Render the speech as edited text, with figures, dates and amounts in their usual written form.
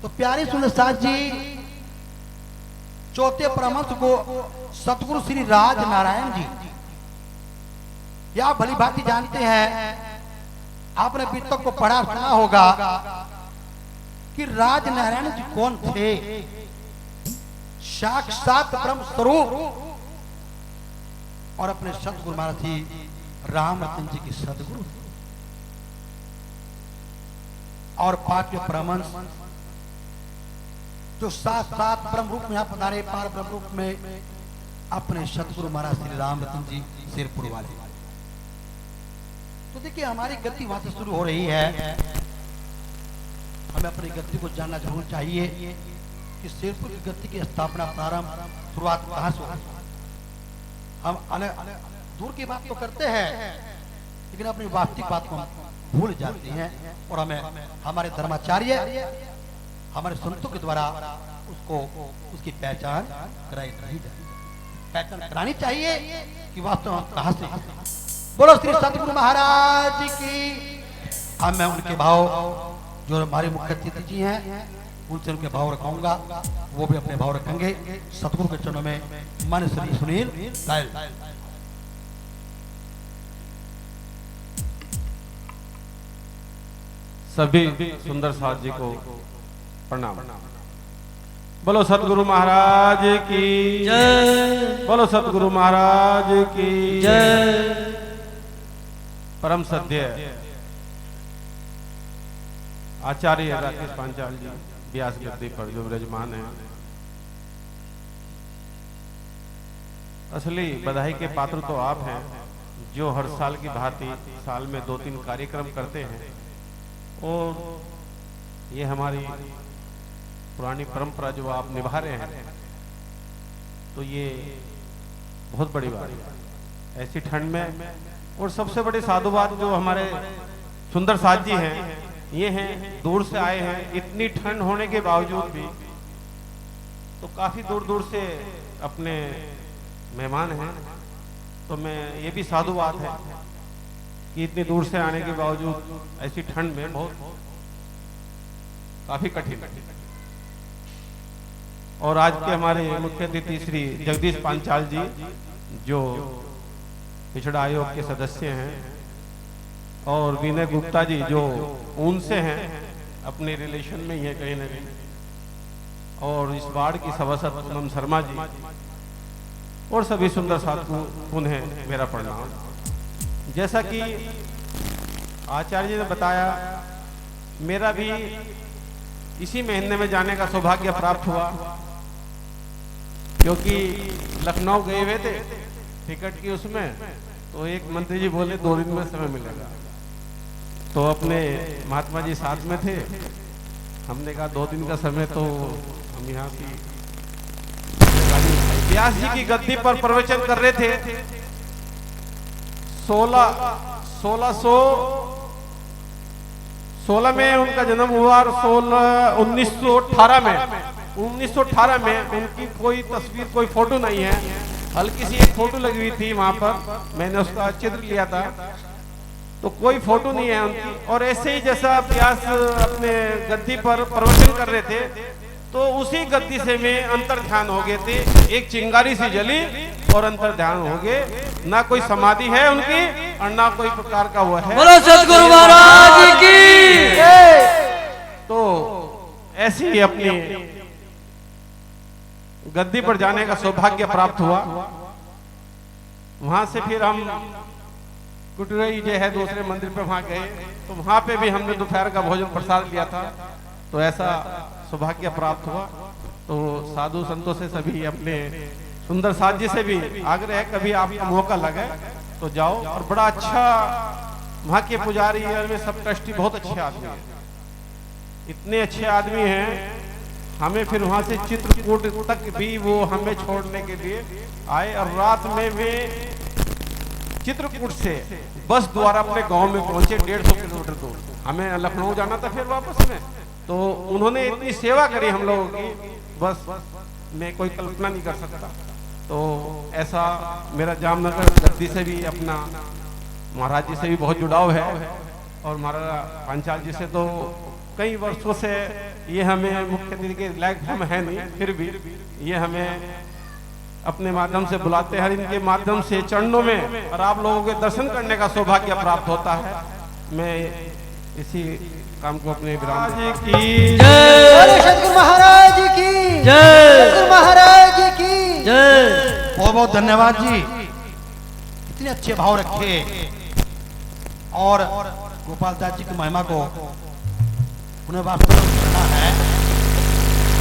तो प्यारी सुंदर साथ जी चौथे परमहंस को सतगुरु श्री राज नारायण जी, या भली भांति जानते हैं, आपने अभी तक को पढ़ा सुना होगा कि राज नारायण जी कौन थे। साक्षात ब्रह्म स्वरूप और अपने सतगुरु महाराज जी राम रतन जी के सतगुरु और पांचवें परमहंस जो साथ साथ ब्रह्म रूप में यहाँ पधारे, पार ब्रह्म रूप में अपने सतगुरु महाराज श्री राम रतन जी सिरपुर वाले। तो देखिए हमारी गति वहां से शुरू हो रही है, हमें अपनी गति को जानना जरूर चाहिए कि सिरपुर की गति की स्थापना प्रारंभ शुरुआत कहां से हुई। हम दूर की बात तो करते हैं लेकिन अपनी वास्तविक बात को हम भूल जाते हैं और हमें हमारे धर्माचार्य हमारे संतों के द्वारा उसको उसकी पहचान कराई नहीं जाती, पहचान करानी चाहिए कि वास्तव में कहां से। बोलो श्री सतगुरु महाराज की। अब मैं उनके भाव जो हमारे मुख्य अतिथि जी हैं उनसे उनके भाव रखाऊंगा, वो भी अपने भाव रखेंगे। सतगुरु के चरणों में मन श्री सुनील लाल। सभी सुंदर साथ जी को प्रणाम। बोलो सतगुरु महाराज की जय। बोलो सतगुरु महाराज की जय। परम सत्य आचार्य राकेश पांचाल जी व्यास गद्दी पर जो विराजमान है, असली बधाई के पात्र तो आप हैं जो हर साल की भांति साल में 2-3 कार्यक्रम करते हैं और ये हमारी पुरानी परंपरा जो आप निभा रहे हैं, तो ये बहुत बड़ी बात है ऐसी ठंड में। और सबसे बड़ी साधुवाद जो हमारे सुंदर साथ जी हैं, ये हैं दूर से आए हैं, इतनी ठंड होने के बावजूद भी तो काफी दूर दूर से अपने मेहमान हैं। तो मैं ये भी साधुवाद है कि इतनी दूर से आने के बावजूद ऐसी ठंड में बहुत काफी कठिन। और आज के हमारे मुख्य अतिथि श्री जगदीश पांचाल जी जो पिछड़ा आयोग के सदस्य हैं, और विनय गुप्ता जी जो उनसे हैं, अपने रिलेशन में ही है कहीं ना कहीं, और इस वार्ड की सभासद पूनम शर्मा जी और सभी सुंदर साथियों उन्हें मेरा प्रणाम। जैसा कि आचार्य जी ने बताया, मेरा भी इसी महीने में जाने का सौभाग्य प्राप्त हुआ, क्योंकि लखनऊ गए हुए थे टिकट की उसमें, तो एक मंत्री जी बोले 2 दिन में समय मिलेगा, तो अपने महात्मा जी साथ में थे, हमने कहा 2 दिन का समय तो हम यहाँ की व्यास जी की गद्दी पर प्रवचन कर रहे थे। 1616 में उनका जन्म हुआ और 1918 में उनकी कोई तस्वीर कोई फोटो नहीं है, हल्की सी एक फोटो लगी हुई थी वहां पर, मैंने उसका चित्र लिया था, तो कोई फोटो नहीं है उनकी। और ऐसे ही जैसा व्यास अपने गद्दी पर प्रवचन कर रहे थे, तो उसी गद्दी से में अंतर ध्यान हो गए थे, एक चिंगारी सी जली और अंतर ध्यान हो गए। ना कोई समाधि है उनकी और ना कोई प्रकार का वो है। बोलो सतगुरु महाराज की। तो ऐसी ही अपनी गद्दी पर जाने का सौभाग्य प्राप्त हुआ। वहां से फिर हम कुटुरई जो है दूसरे मंदिर पे वहां गए, तो वहां पे भी हमने दोपहर का भोजन प्रसाद लिया था, तो ऐसा सौभाग्य प्राप्त हुआ। तो साधु संतों से सभी अपने सुंदर साथ जी से भी आग्रह है, कभी आपको मौका लगे तो जाओ। और बड़ा अच्छा वहां के पुजारी में सब ट्रस्टी बहुत अच्छे आदमी हैं, इतने अच्छे आदमी हैं। हमें फिर वहां से चित्रकूट तक भी वो हमें छोड़ने के लिए आए, और रात में वे चित्रकूट से बस द्वारा अपने गांव में पहुंचे 150 किलोमीटर दूर। हमें लखनऊ जाना था फिर वापस में, तो उन्होंने इतनी सेवा करी हम लोगों की, बस मैं कोई कल्पना नहीं कर सकता। तो ऐसा मेरा जामनगर गद्दी से भी अपना महाराज जी से भी बहुत जुड़ाव है, और महाराज पांचाल जी से तो कई वर्षों से ये हमें मुख्य अतिथि के लायक हम है नहीं, फिर भी ये हमें अपने माध्यम से बुलाते हैं, इनके माध्यम से चरणों में और आप लोगों के दर्शन करने का सौभाग्य प्राप्त होता है। मैं इसी काम को अपने विराम की जय सतगुरु महाराज की जय सतगुरु महाराज की जय। बहुत बहुत धन्यवाद जी, इतने अच्छे भाव रखे और गोपाल दास जी की महिमा को उन्हें वास्तव में करना है।